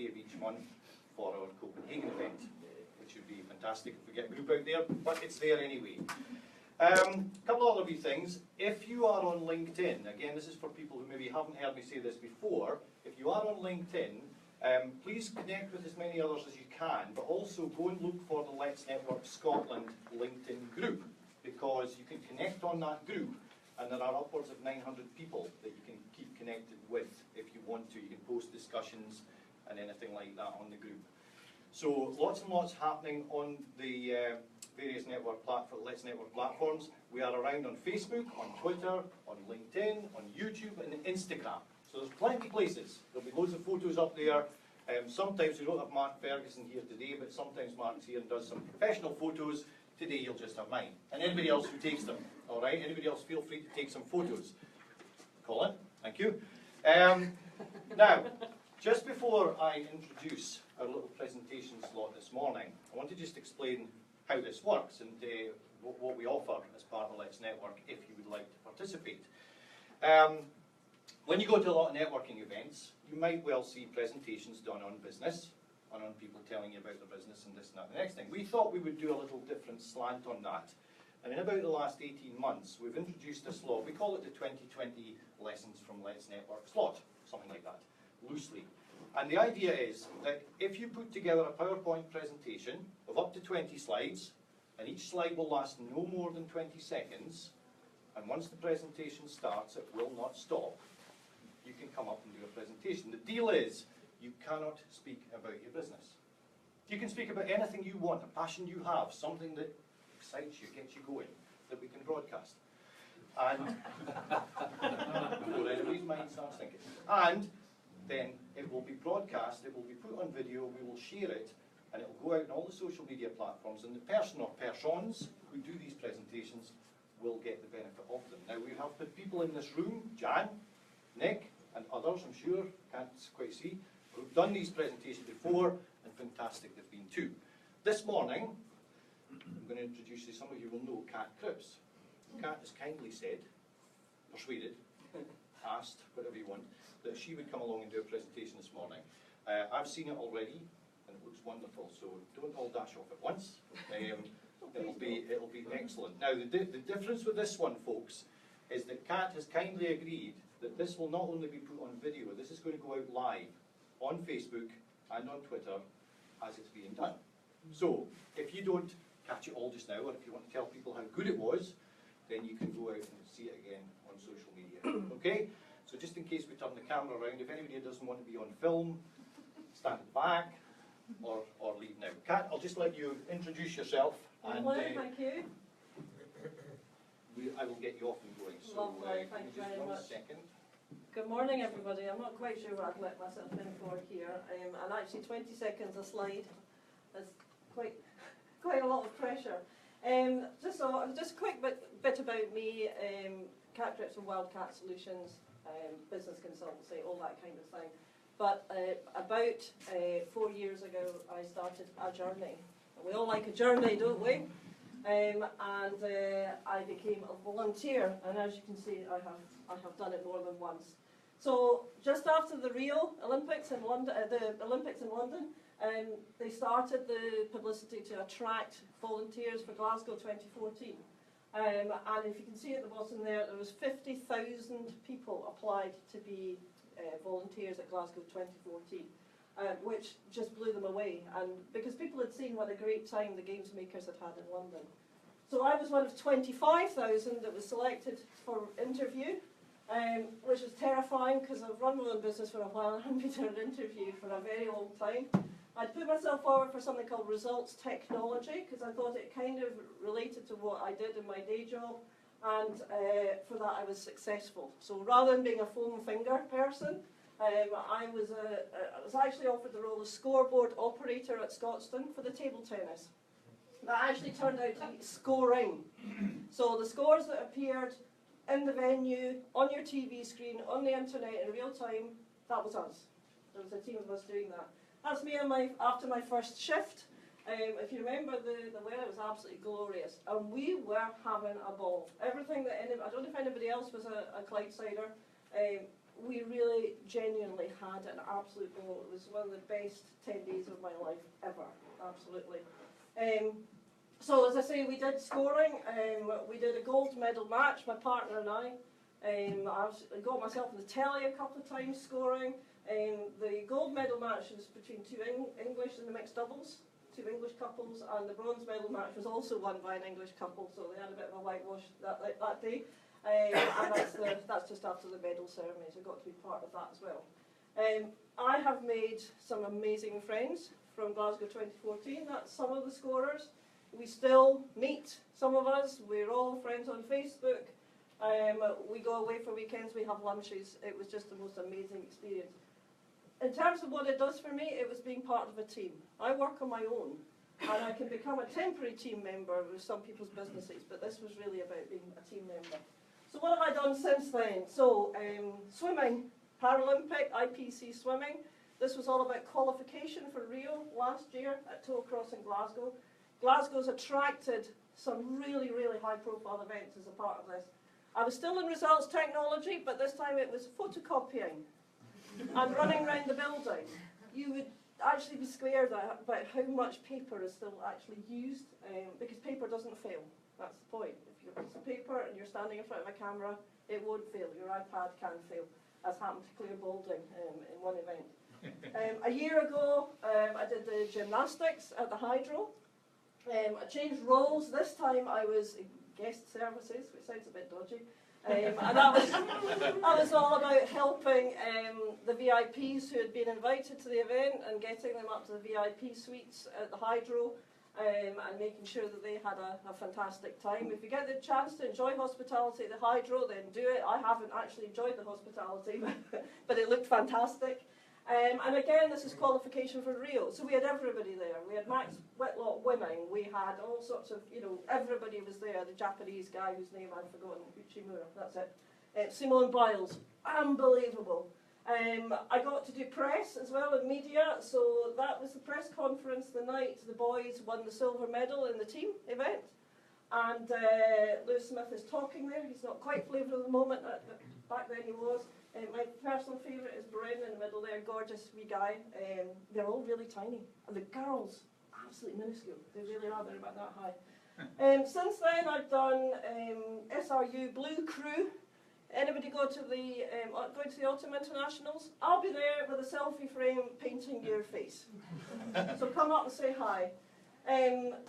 Friday of each month for our Copenhagen event, which would be fantastic if we get a group out there, but it's there anyway. Couple of other wee things. If you are on LinkedIn, again this is for people who maybe haven't heard me say this before, if you are on LinkedIn, please connect with as many others as you can, but also go and look for the Let's Network Scotland LinkedIn group, because you can connect on that group and there are upwards of 900 people that you can keep connected with if you want to. You can post discussions and anything like that on the group. So lots and lots happening on the various Let's Network platforms. We are around on Facebook, on Twitter, on LinkedIn, on YouTube and Instagram. So there's plenty of places. There'll be loads of photos up there. Sometimes we don't have Mark Ferguson here today, but sometimes Mark's here and does some professional photos. Today you'll just have mine. And anybody else who takes them, all right? Anybody else feel free to take some photos. Colin, thank you. Now, just before I introduce our little presentation slot this morning, I want to just explain how this works and what we offer as part of the Let's Network if you would like to participate. When you go to a lot of networking events, you might well see presentations done on business, and on people telling you about their business and this and that. The next thing, we thought we would do a little different slant on that. And in about the last 18 months, we've introduced a slot. We call it the 2020 Lessons from Let's Network slot, something like that, loosely. And the idea is that if you put together a PowerPoint presentation of up to 20 slides, and each slide will last no more than 20 seconds, and once the presentation starts, it will not stop, you can come up and do a presentation. The deal is, you cannot speak about your business. You can speak about anything you want, a passion you have, something that excites you, gets you going, that we can broadcast. And before anybody's mind starts thinking. And then it will be broadcast, it will be put on video, we will share it, and it will go out on all the social media platforms, and the person or persons who do these presentations will get the benefit of them. Now we have the people in this room, Jan, Nick, and others, I'm sure, can't quite see, who've done these presentations before, and fantastic they've been too. This morning, I'm going to introduce you, some of you will know Kat Cripps. Kat has kindly said, persuaded, asked, whatever you want, that she would come along and do a presentation this morning. I've seen it already, and it looks wonderful, so don't all dash off at once. It'll be excellent. Now, the difference with this one, folks, is that Kat has kindly agreed that this will not only be put on video, this is going to go out live on Facebook and on Twitter as it's being done. So, if you don't catch it all just now, or if you want to tell people how good it was, then you can go out and see it again on social media. Okay? So just in case we turn the camera around, if anybody doesn't want to be on film, stand at the back, or leave now. Kat, I'll just let you introduce yourself. And, thank you. I will get you off and going. So, Lovely, thank you very much. Second. Good morning, everybody. I'm not quite sure what I've let myself in for here, and actually 20 seconds a slide is quite a lot of pressure. Just a quick bit about me. Cat Cripps from Wildcat Solutions, business consultancy, all that kind of thing. But about 4 years ago, I started a journey. We all like a journey, don't we? And I became a volunteer, and as you can see, I have done it more than once. So just after the Rio Olympics in London, they started the publicity to attract volunteers for Glasgow 2014. And if you can see at the bottom there was 50,000 people applied to be volunteers at Glasgow 2014. Which just blew them away, and because people had seen what a great time the games makers had had in London. So I was one of 25,000 that was selected for interview, which was terrifying because I've run my own business for a while and I haven't been to an interview for a very long time. I'd put myself forward for something called results technology because I thought it kind of related to what I did in my day job, and for that I was successful. So rather than being a foam finger person, I was actually offered the role of scoreboard operator at Scotstoun for the table tennis. That actually turned out to be scoring. So the scores that appeared in the venue, on your TV screen, on the internet in real time, that was us. There was a team of us doing that. That's me after my first shift. If you remember, the weather was absolutely glorious, and we were having a ball. Everything that I don't know if anybody else was a Clydesider. we really genuinely had an absolute ball. It was one of the best 10 days of my life ever, absolutely. So as I say, we did scoring, we did a gold medal match, my partner and I. I got myself on the telly a couple of times scoring. The gold medal match was between two English in the mixed doubles, two English couples, and the bronze medal match was also won by an English couple, so they had a bit of a whitewash that day. And that's just after the medal ceremony, so I got to be part of that as well. I have made some amazing friends from Glasgow 2014. That's some of the scorers. We still meet, some of us. We're all friends on Facebook. We go away for weekends, we have lunches. It was just the most amazing experience. In terms of what it does for me, it was being part of a team. I work on my own, and I can become a temporary team member with some people's businesses, but this was really about being a team member. So what have I done since then? So swimming, Paralympic, IPC swimming. This was all about qualification for Rio last year at Tollcross in Glasgow. Glasgow's attracted some really, really high-profile events as a part of this. I was still in results technology, but this time it was photocopying and running around the building. You would actually be scared about how much paper is still actually used, because paper doesn't fail. That's the point. If you've got a piece of paper and you're standing in front of a camera, it won't fail. Your iPad can fail, as happened to Claire Balding in one event. A year ago, I did the gymnastics at the Hydro. I changed roles. This time I was in guest services, which sounds a bit dodgy. And that was all about helping the VIPs who had been invited to the event and getting them up to the VIP suites at the Hydro, and making sure that they had a fantastic time. If you get the chance to enjoy hospitality at the Hydro, then do it. I haven't actually enjoyed the hospitality, but it looked fantastic. And again, this is qualification for Rio. So we had everybody there. We had Max Whitlock winning. We had all sorts of, everybody was there. The Japanese guy whose name I've forgotten, Uchimura, that's it. Simone Biles, unbelievable. I got to do press as well and media. So that was the press conference the night the boys won the silver medal in the team event. And Lewis Smith is talking there. He's not quite flavour of the moment, back then he was. My personal favourite is Bryn in the middle there, gorgeous wee guy. They're all really tiny. And the girls, absolutely minuscule. They really are, they're about that high. Since then I've done SRU Blue Crew. Anybody go to the Autumn Internationals? I'll be there with a selfie frame painting your face. So come up and say hi.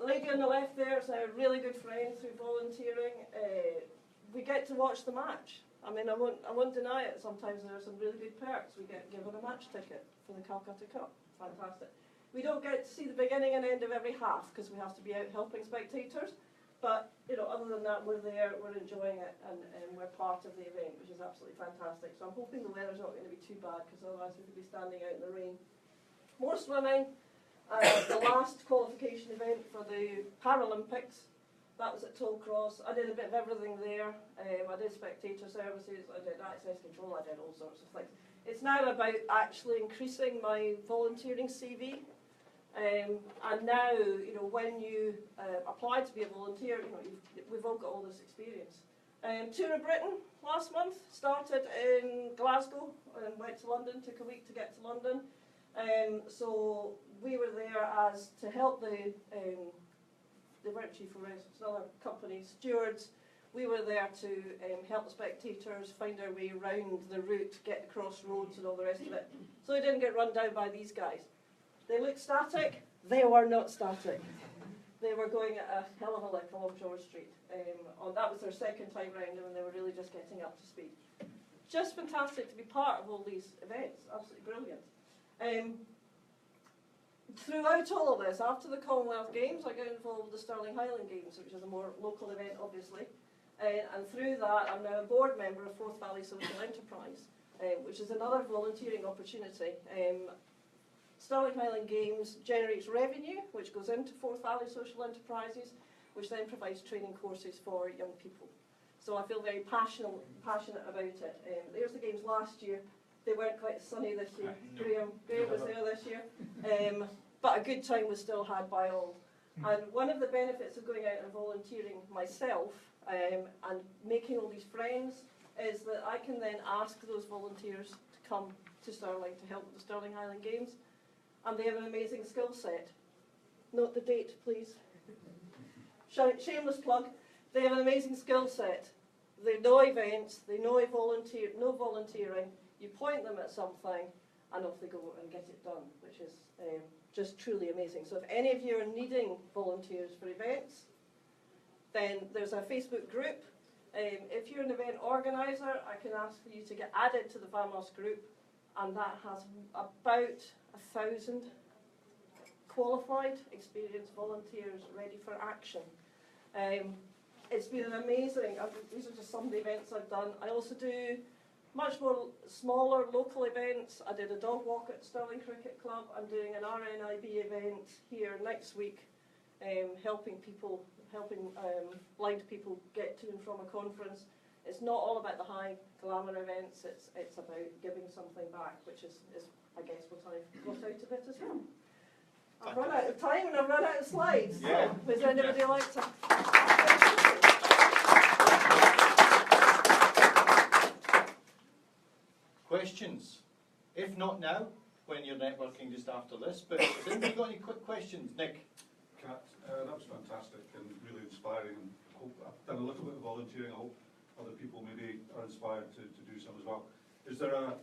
Lady on the left there is a really good friend through volunteering. We get to watch the match. I mean, I won't deny it. Sometimes there are some really good perks. We get given a match ticket for the Calcutta Cup. Fantastic. We don't get to see the beginning and end of every half because we have to be out helping spectators. But, other than that, we're there, we're enjoying it, and we're part of the event, which is absolutely fantastic. So I'm hoping the weather's not going to be too bad, because otherwise we could be standing out in the rain. More swimming. The last qualification event for the Paralympics. That was at Tollcross. I did a bit of everything there. I did spectator services, I did access control, I did all sorts of things. It's now about actually increasing my volunteering CV. And now, when you apply to be a volunteer, we've all got all this experience. Tour of Britain last month, started in Glasgow and went to London, took a week to get to London. So we were there to help they weren't chief arrests, it's another company, stewards. We were there to help the spectators find their way around the route, get across roads and all the rest of it. So they didn't get run down by these guys. They looked static, they were not static. They were going at a hell of a lick along George Street. That was their second time round and they were really just getting up to speed. Just fantastic to be part of all these events, absolutely brilliant. Throughout all of this, after the Commonwealth Games, I got involved with the Stirling Highland Games, which is a more local event, obviously. And through that, I'm now a board member of Forth Valley Social Enterprise, which is another volunteering opportunity. Stirling Highland Games generates revenue, which goes into Forth Valley Social Enterprises, which then provides training courses for young people. So I feel very passionate about it. There's the games last year. They weren't quite as sunny this year. Graham was there this year. But a good time was still had by all. And one of the benefits of going out and volunteering myself and making all these friends is that I can then ask those volunteers to come to Stirling to help with the Stirling Highland Games, and they have an amazing skill set. Note the date, please. Shameless plug. They have an amazing skill set. They know events, they know volunteering. You point them at something, and off they go and get it done, which is just truly amazing. So if any of you are needing volunteers for events, then there's a Facebook group. If you're an event organiser, I can ask for you to get added to the VAMOS group, and that has about 1,000 qualified, experienced volunteers ready for action. It's been an amazing, these are just some of the events I've done. I also do much more smaller local events. I did a dog walk at Stirling Cricket Club. I'm doing an RNIB event here next week, helping blind people get to and from a conference. It's not all about the high glamour events, it's about giving something back, which is I guess what I've got out of it as well. I've run out of time and I've run out of slides. Yeah. So, would anybody like to? Questions? If not now, when you're networking just after this, but has anybody got any quick questions? Nick? Kat, that was fantastic and really inspiring. And I've done a little bit of volunteering. I hope other people maybe are inspired to do some as well. Is there a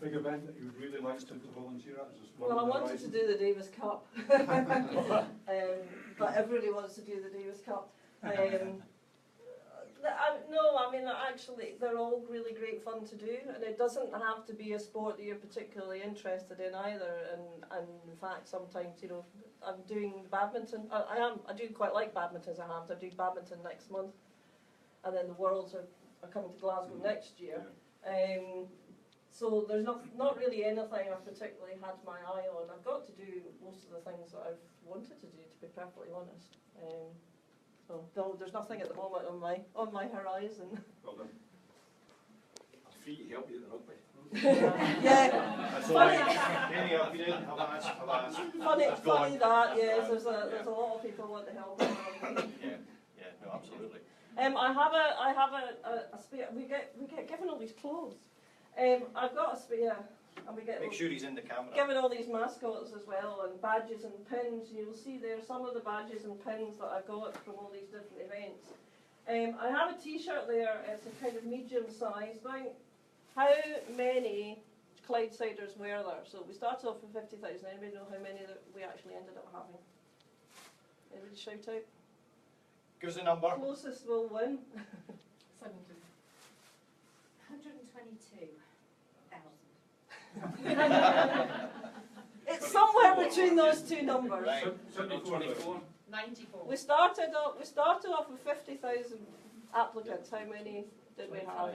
big event that you would really like to volunteer at? Is this one Well, I on the wanted horizon? to do the Davis Cup, but everybody wants to do the Davis Cup. No, I mean, actually, they're all really great fun to do, and it doesn't have to be a sport that you're particularly interested in either. And in fact, sometimes, you know, I'm doing badminton. I do quite like badminton as I have. I'm doing badminton next month, and then the Worlds are coming to Glasgow next year. So there's not really anything I've particularly had my eye on. I've got to do most of the things that I've wanted to do, to be perfectly honest. So no, there's nothing at the moment on my horizon. Well done. Our feet help you, don't they? Yeah. That's all right. Any up, you didn't have asked. Funny That's gone. that. Yes, That's there's gone. a lot of people want to help. Yeah, no, absolutely. I have a spare. We get given all these clothes. I've got a spare, and we get Make sure he's in the camera. given all these mascots as well, and badges and pins. You'll see there some of the badges and pins that I got from all these different events. I have a T-shirt there. It's a kind of medium size. Now, how many Clydesiders were there? So we started off with 50,000. Anybody know how many that we actually ended up having? Anybody shout out? Give us a number. Closest will win. 122,000. It's somewhere between those two numbers. Right. 24. 94. We started off with 50,000 applicants. How many did we have?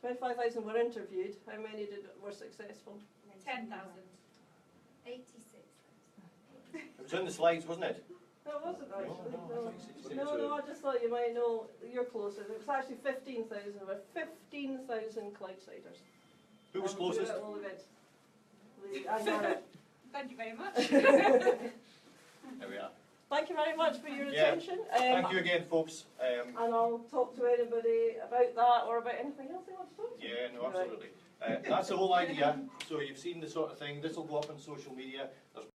25,000 were interviewed. How many were successful? 10,000. 86,000. It was in the slides, wasn't it? No, it wasn't actually. No, No, I just thought you might know. You're closer. It was actually 15,000. There were 15,000 Clydesiders. Who was closest? All events. I got it. Thank you very much. There we are. Thank you very much for your Yeah. attention. Thank you again, folks. And I'll talk to anybody about that or about anything else they want to talk to. Yeah, no, absolutely. That's the whole idea. So you've seen the sort of thing. This will go up on social media. There's